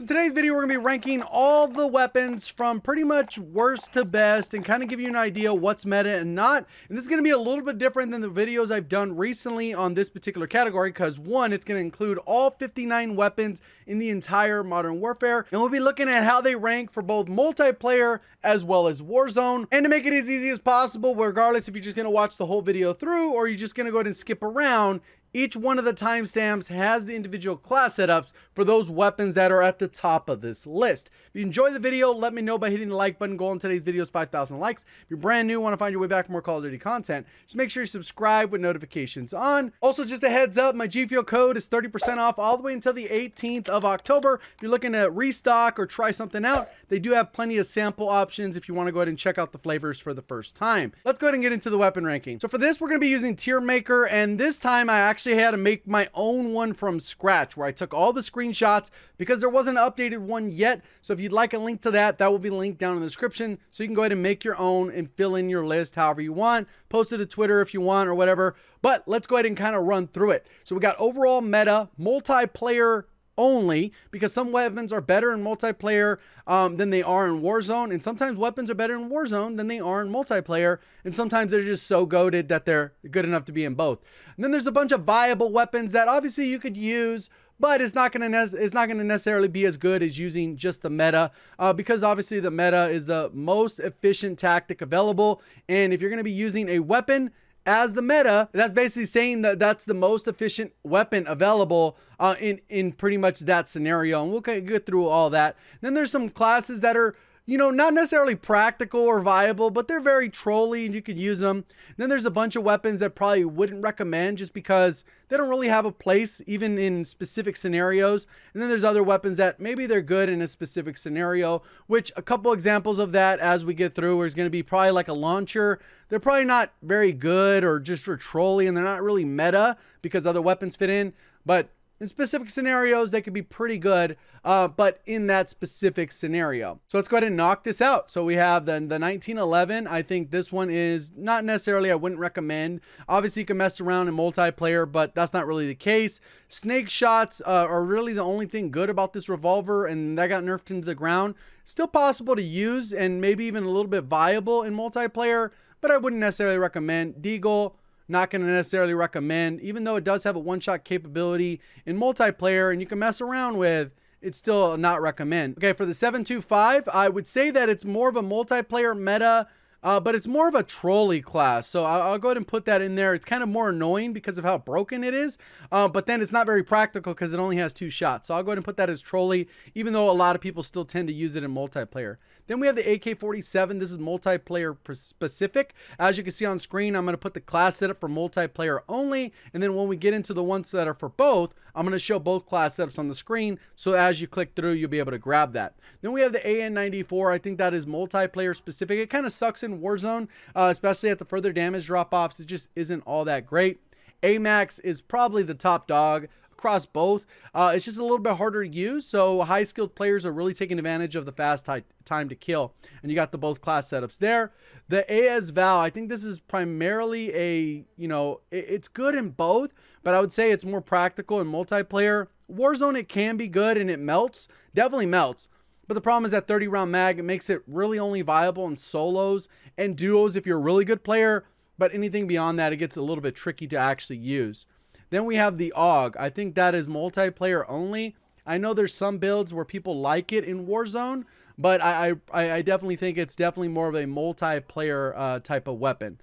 In today's video, we're going to be ranking all the weapons from pretty much worst to best and kind of give you an idea what's meta and not. And this is going to be a little bit different than the videos I've done recently on this particular category because one, it's going to include all 59 weapons in the entire Modern Warfare. And we'll be looking at how they rank for both multiplayer as well as Warzone. And to make it as easy as possible, regardless if you're just going to watch the whole video through or you're just going to go ahead and skip around, each one of the timestamps has the individual class setups for those weapons that are at the top of this list. If you enjoy the video, let me know by hitting the like button. Goal in today's video is 5,000 likes. If you're brand new, want to find your way back for more Call of Duty content, just make sure you subscribe with notifications on. Also, just a heads up, my Gfuel code is 30% off all the way until the 18th of October. If you're looking to restock or try something out, they do have plenty of sample options if you want to go ahead and check out the flavors for the first time. Let's go ahead and get into the weapon ranking. So for this, we're going to be using Tier Maker, and this time I actually had to make my own one from scratch where I took all the screenshots because there wasn't an updated one yet. So if you'd like a link to that, that will be linked down in the description. So you can go ahead and make your own and fill in your list however you want. Post it to Twitter if you want or whatever. But let's go ahead and kind of run through it. So we got overall meta, multiplayer only, because some weapons are better in multiplayer than they are in Warzone, and sometimes weapons are better in Warzone than they are in multiplayer, and sometimes they're just so goated that they're good enough to be in both. And then there's a bunch of viable weapons that obviously you could use, but it's not going to necessarily be as good as using just the meta, because obviously the meta is the most efficient tactic available, and if you're going to be using a weapon as the meta, that's basically saying that that's the most efficient weapon available in pretty much that scenario. And we'll get through all that. Then there's some classes that are, you know, not necessarily practical or viable, but they're very trolly and you could use them. Then there's a bunch of weapons that probably wouldn't recommend just because they don't really have a place even in specific scenarios. And then there's other weapons that maybe they're good in a specific scenario, which a couple examples of that as we get through is going to be probably like a launcher. They're probably not very good or just for trolly, and they're not really meta because other weapons fit in, but in specific scenarios, they could be pretty good, but in that specific scenario. So let's go ahead and knock this out. So we have the 1911. I think this one is not necessarily, I wouldn't recommend. Obviously, you can mess around in multiplayer, but that's not really the case. Snake shots are really the only thing good about this revolver, and that got nerfed into the ground. Still possible to use and maybe even a little bit viable in multiplayer, but I wouldn't necessarily recommend. Deagle, not going to necessarily recommend, even though it does have a one-shot capability in multiplayer and you can mess around with, it's still not recommend. Okay, for the 725, I would say that it's more of a multiplayer meta, but it's more of a trolley class. So I'll go ahead and put that in there. It's kind of more annoying because of how broken it is, but then it's not very practical because it only has 2 shots. So I'll go ahead and put that as trolley, even though a lot of people still tend to use it in multiplayer. Then we have the AK-47. This is multiplayer specific. As you can see on screen, I'm going to put the class setup for multiplayer only. And then when we get into the ones that are for both, I'm going to show both class setups on the screen. So as you click through, you'll be able to grab that. Then we have the AN-94. I think that is multiplayer specific. It kind of sucks in Warzone, especially at the further damage drop-offs. It just isn't all that great. AMAX is probably the top dog across both. It's just a little bit harder to use, so high skilled players are really taking advantage of the fast time to kill, and you got the both class setups there. The AS VAL, I think this is primarily a, you know, it's good in both, but I would say it's more practical in multiplayer. Warzone, it can be good and it melts, definitely melts, but the problem is that 30 round mag, it makes it really only viable in solos and duos if you're a really good player, but anything beyond that, it gets a little bit tricky to actually use. Then we have the AUG. I think that is multiplayer only. I know there's some builds where people like it in Warzone, but I definitely think it's definitely more of a multiplayer type of weapon.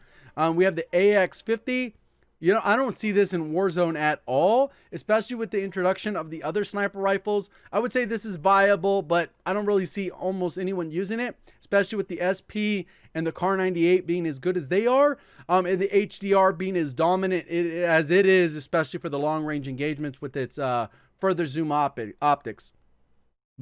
We have the AX50. You know, I don't see this in Warzone at all, especially with the introduction of the other sniper rifles. I would say this is viable, but I don't really see almost anyone using it, especially with the SP and the Car 98 being as good as they are, and the HDR being as dominant as it is, especially for the long-range engagements with its further zoom optics.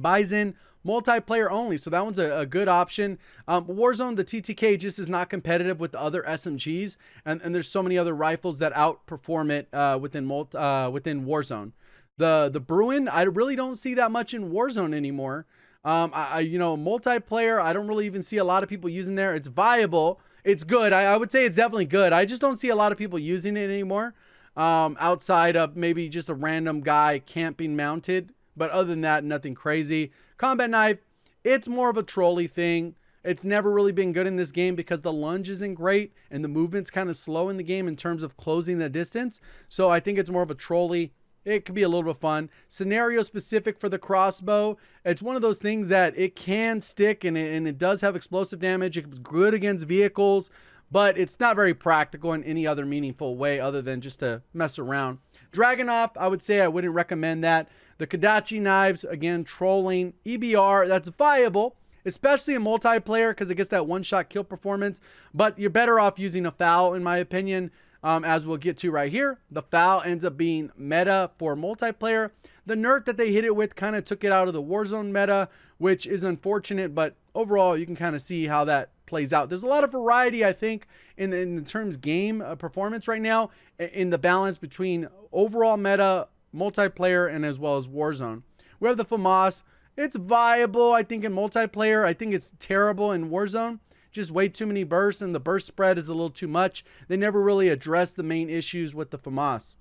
Bizon, multiplayer only, so that one's a good option. Warzone, the TTK just is not competitive with the other SMGs, and there's so many other rifles that outperform it within Warzone. The Bruin, I really don't see that much in Warzone anymore. You know, multiplayer, I don't really even see a lot of people using there. It's viable, it's good. I would say it's definitely good. I just don't see a lot of people using it anymore, outside of maybe just a random guy camping mounted But other than that, nothing crazy. Combat knife, it's more of a trolley thing. It's never really been good in this game because the lunge isn't great and the movement's kind of slow in the game in terms of closing the distance. So I think it's more of a trolley. It could be a little bit fun. Scenario specific for the crossbow. It's one of those things that it can stick and it does have explosive damage. It's good against vehicles, but it's not very practical in any other meaningful way other than just to mess around. Dragunov, I would say I wouldn't recommend that. The Kodachi knives, again, trolling. EBR, that's viable, especially in multiplayer because it gets that one-shot kill performance, but you're better off using a FAL in my opinion, as we'll get to right here. The FAL ends up being meta for multiplayer. The nerf that they hit it with kind of took it out of the Warzone meta, which is unfortunate, but overall you can kind of see how that plays out. There's a lot of variety, I think, in terms game performance right now, in the balance between overall meta, multiplayer, and as well as Warzone. We have the FAMAS. It's viable, I think, in multiplayer. I think it's terrible in Warzone. Just way too many bursts, and the burst spread is a little too much. They never really address the main issues with the FAMAS.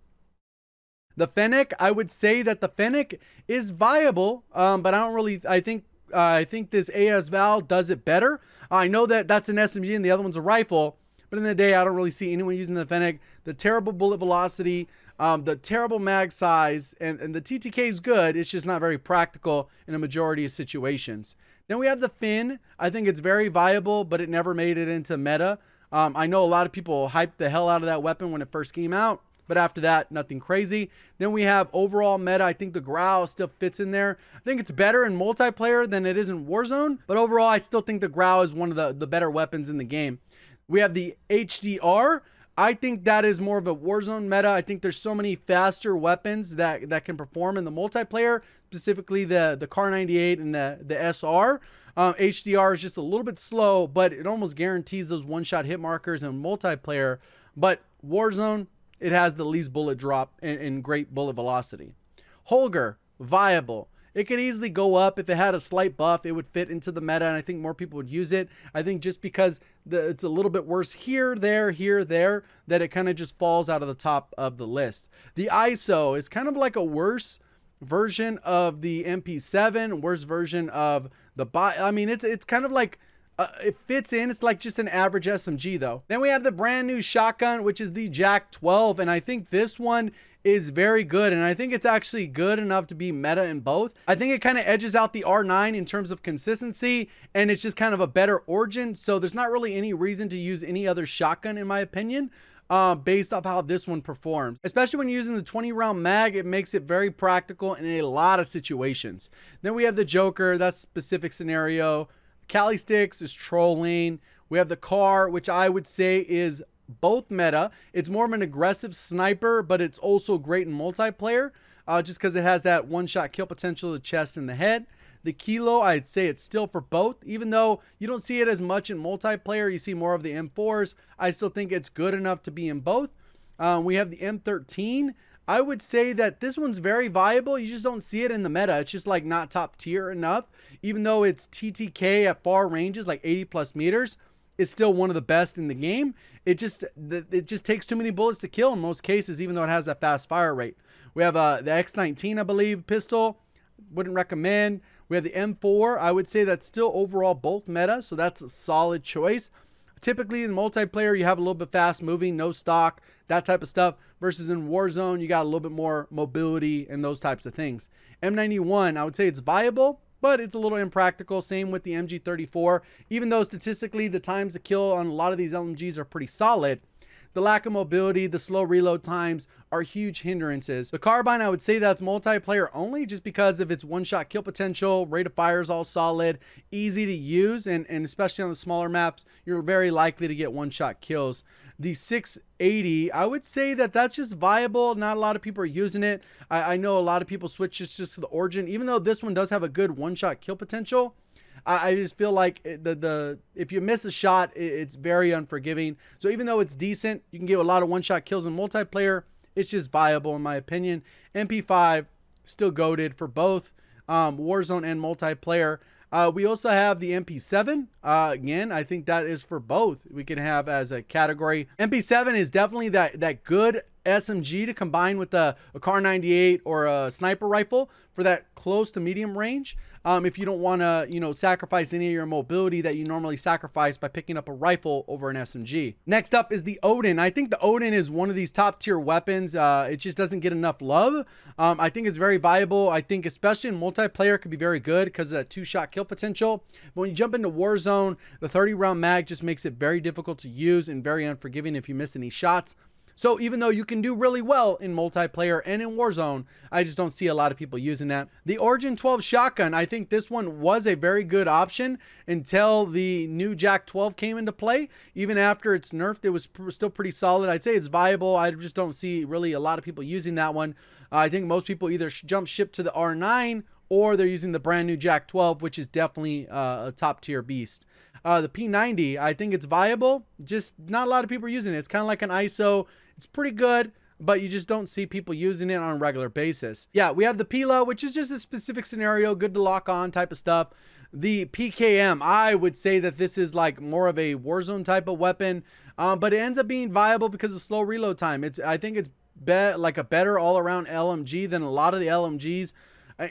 The Fennec, I would say that the Fennec is viable, but I don't really, I think this AS VAL does it better. I know that that's an SMG and the other one's a rifle, but in the day, I don't really see anyone using the Fennec. The terrible bullet velocity, the terrible mag size, and the TTK is good. It's just not very practical in a majority of situations. Then we have the Finn. I think it's very viable, but it never made it into meta. I know a lot of people hyped the hell out of that weapon when it first came out, but after that, nothing crazy. Then we have overall meta. I think the Grau still fits in there. I think it's better in multiplayer than it is in Warzone, but overall, I still think the Grau is one of the better weapons in the game. We have the HDR. I think that is more of a Warzone meta. I think there's so many faster weapons that can perform in the multiplayer, specifically the Kar 98 and the SR. HDR is just a little bit slow, but it almost guarantees those one-shot hit markers in multiplayer. But Warzone, it has the least bullet drop and great bullet velocity. Holger, viable. It could easily go up. If it had a slight buff, it would fit into the meta, and I think more people would use it. I think just because it's a little bit worse here, there, that it kind of just falls out of the top of the list. The ISO is kind of like a worse version of the MP7, worse version of the I mean, it's kind of like it fits in. It's like just an average SMG though. Then we have the brand new shotgun, which is the JAK 12, and I think this one is very good, and I think it's actually good enough to be meta in both. I think it kind of edges out the R9 in terms of consistency, and it's just kind of a better origin, so there's not really any reason to use any other shotgun in my opinion, based off how this one performs. Especially when using the 20-round mag, it makes it very practical in a lot of situations. Then we have the Joker, that's specific scenario. Cali Sticks is trolling. We have the Car, which I would say is both meta. It's more of an aggressive sniper, but it's also great in multiplayer, just because it has that one-shot kill potential, the chest and the head. The Kilo, I'd say it's still for both, even though you don't see it as much in multiplayer. You see more of the M4s. I still think it's good enough to be in both. We have the M13. I would say that this one's very viable. You just don't see it in the meta. It's just like not top tier enough, even though it's TTK at far ranges, like 80+ meters. Is still one of the best in the game. It just takes too many bullets to kill in most cases, even though it has that fast fire rate. We have the X19, I believe, pistol. Wouldn't recommend. We have the M4. I would say that's still overall both meta, so that's a solid choice. Typically in multiplayer, you have a little bit fast moving, no stock, that type of stuff, versus in Warzone, you got a little bit more mobility and those types of things. M91, I would say it's viable, but it's a little impractical. Same with the MG34. Even though statistically the times to kill on a lot of these LMGs are pretty solid, the lack of mobility, the slow reload times are huge hindrances. The Carbine, I would say that's multiplayer only, just because of its one-shot kill potential, rate of fire is all solid, easy to use, and especially on the smaller maps, you're very likely to get one-shot kills. The 680, I would say that that's just viable. Not a lot of people are using it. I know a lot of people switch just to the Origin, even though this one does have a good one-shot kill potential. I just feel like if you miss a shot, it's very unforgiving. So even though it's decent, you can get a lot of one-shot kills in multiplayer. It's just viable in my opinion. MP5 still goated for both Warzone and multiplayer. We also have the MP7. Again, I think that is for both. We can have as a category. MP7 is definitely that good SMG to combine with a Kar 98 or a sniper rifle for that close to medium range. If you don't want to, sacrifice any of your mobility that you normally sacrifice by picking up a rifle over an SMG. Next up is the Odin. I think the Odin is one of these top tier weapons. It just doesn't get enough love. I think it's very viable. I think especially in multiplayer it could be very good because of that 2-shot kill potential. But when you jump into Warzone, the 30-round mag just makes it very difficult to use and very unforgiving if you miss any shots. So even though you can do really well in multiplayer and in Warzone, I just don't see a lot of people using that. The Origin 12 shotgun, I think this one was a very good option until the new JAK 12 came into play. Even after it's nerfed, it was still pretty solid. I'd say it's viable. I just don't see really a lot of people using that one. I think most people either jump ship to the R9 or they're using the brand new JAK 12, which is definitely a top tier beast. The P90, I think it's viable. Just not a lot of people are using it. It's kind of like an ISO. It's pretty good, but you just don't see people using it on a regular basis. Yeah, we have the Pila, which is just a specific scenario, good to lock on type of stuff. The PKM, I would say that this is like more of a Warzone type of weapon, but it ends up being viable because of slow reload time. I think it's like a better all-around LMG than a lot of the LMGs.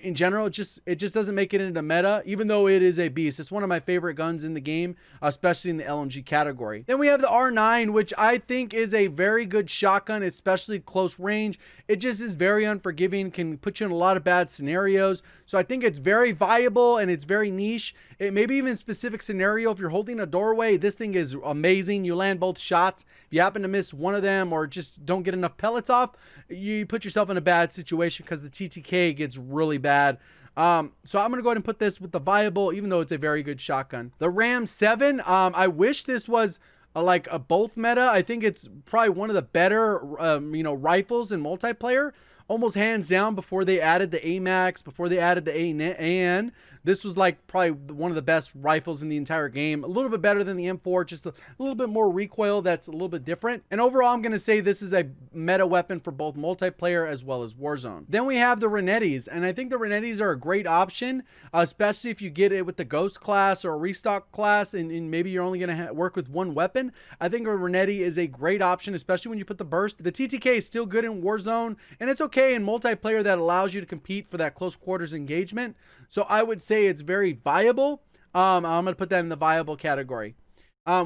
In general, it just doesn't make it into meta, even though it is a beast. It's one of my favorite guns in the game, especially in the LMG category. Then we have the R9, which I think is a very good shotgun, especially close range. It just is very unforgiving, can put you in a lot of bad scenarios. So I think it's very viable and it's very niche. It maybe even specific scenario. If you're holding a doorway, this thing is amazing. You land both shots. If you happen to miss one of them or just don't get enough pellets off, you put yourself in a bad situation because the TTK gets really bad. So I'm going to go ahead and put this with the viable, even though it's a very good shotgun. The Ram 7, I wish this was like a both meta. I think it's probably one of the better, rifles in multiplayer. Almost hands down before they added the AMAX, before they added the AN. This was like probably one of the best rifles in the entire game. A little bit better than the M4, just a little bit more recoil that's a little bit different. And overall, I'm going to say this is a meta weapon for both multiplayer as well as Warzone. Then we have the Renettis, and I think the Renettis are a great option, especially if you get it with the Ghost class or a Restock class, and maybe you're only going to work with one weapon. I think a Renetti is a great option, especially when you put the burst. The TTK is still good in Warzone, and it's okay in multiplayer that allows you to compete for that close quarters engagement. So I would say it's very viable. I'm going to put that in the viable category.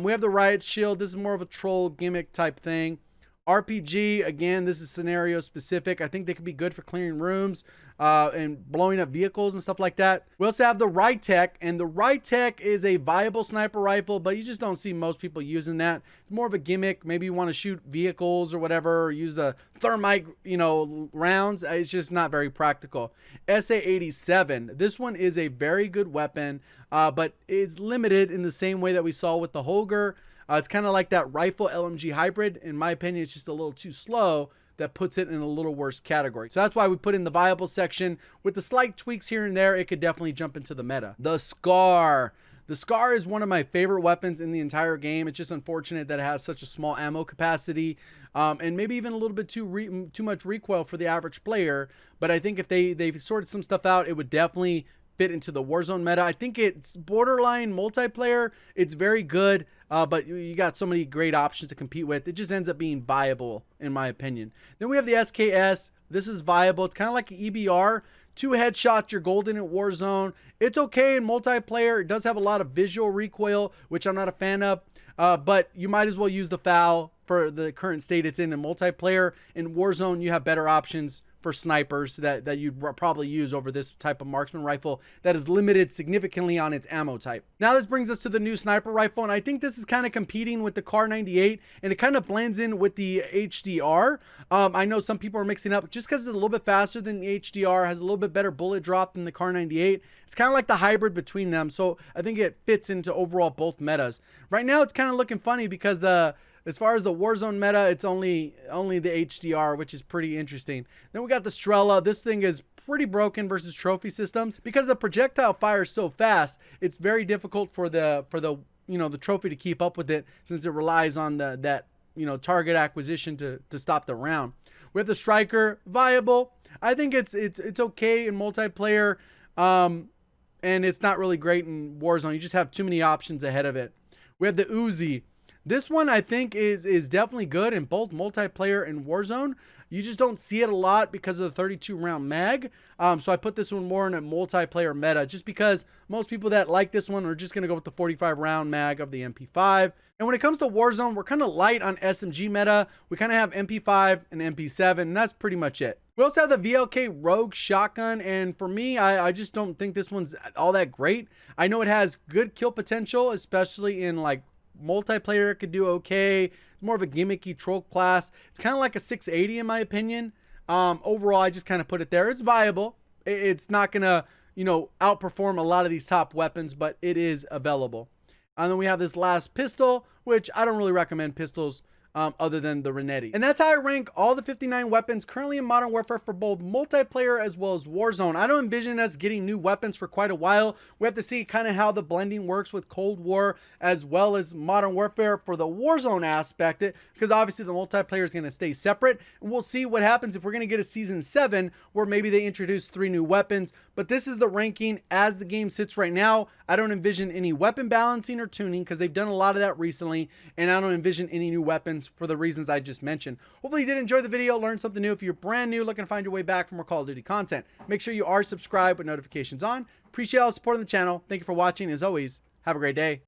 We have the Riot Shield. This is more of a troll gimmick type thing. RPG, again, this is scenario specific. I think they could be good for clearing rooms and blowing up vehicles and stuff like that. We also have the Rytec, and the Rytec is a viable sniper rifle, but you just don't see most people using that. It's more of a gimmick. Maybe you want to shoot vehicles or whatever, or use the thermite, rounds. It's just not very practical. SA-87, this one is a very good weapon, but it's limited in the same way that we saw with the Holger. It's kind of like that rifle LMG hybrid. In my opinion, it's just a little too slow. That puts it in a little worse category. So that's why we put in the viable section. With the slight tweaks here and there, it could definitely jump into the meta. The Scar. The Scar is one of my favorite weapons in the entire game. It's just unfortunate that it has such a small ammo capacity, and maybe even a little bit too much recoil for the average player. But I think if they've sorted some stuff out, it would definitely fit into the Warzone meta. I think it's borderline multiplayer. It's very good, but you got so many great options to compete with. It just ends up being viable, in my opinion. Then we have the SKS. This is viable. It's kind of like an EBR. 2 headshots, you're golden at Warzone. It's okay in multiplayer. It does have a lot of visual recoil, which I'm not a fan of, but you might as well use the FAL for the current state it's in multiplayer. In Warzone, you have better options for snipers that you'd probably use over this type of marksman rifle that is limited significantly on its ammo type. Now this brings us to the new sniper rifle, and I think this is kind of competing with the Kar 98, and it kind of blends in with the HDR. I know some people are mixing up just because it's a little bit faster than the HDR, has a little bit better bullet drop than the Kar 98. It's kind of like the hybrid between them, so I think it fits into overall both metas. Right now it's kind of looking funny because as far as the Warzone meta, it's only the HDR, which is pretty interesting. Then we got the Strela. This thing is pretty broken versus trophy systems because the projectile fires so fast. It's very difficult for the trophy to keep up with it, since it relies on that target acquisition to stop the round. We have the Striker, viable. I think it's okay in multiplayer. and it's not really great in Warzone. You just have too many options ahead of it. We have the Uzi. This one I think is definitely good in both multiplayer and Warzone. You just don't see it a lot because of the 32 round mag. So I put this one more in a multiplayer meta just because most people that like this one are just going to go with the 45 round mag of the MP5. And when it comes to Warzone, we're kind of light on SMG meta. We kind of have MP5 and MP7, and that's pretty much it. We also have the VLK Rogue Shotgun, and for me, I just don't think this one's all that great. I know it has good kill potential, especially in like multiplayer. It could do okay. It's more of a gimmicky troll class. It's kind of like a 680 in my opinion. Overall, I just kind of put it there. It's viable. It's not gonna, you know, outperform a lot of these top weapons, but it is available. And then we have this last pistol, which I don't really recommend pistols other than the Renetti. And that's how I rank all the 59 weapons currently in Modern Warfare for both multiplayer as well as Warzone. I don't envision us getting new weapons for quite a while. We have to see kind of how the blending works with Cold War as well as Modern Warfare for the Warzone aspect, because obviously the multiplayer is going to stay separate. And we'll see what happens if we're going to get a Season 7 where maybe they introduce 3 new weapons. But this is the ranking as the game sits right now. I don't envision any weapon balancing or tuning because they've done a lot of that recently, and I don't envision any new weapons for the reasons I just mentioned. Hopefully you did enjoy the video, learn something new. If you're brand new looking to find your way back for more Call of Duty content, make sure you are subscribed with notifications on. Appreciate all the support on the channel. Thank you for watching. As always, have a great day.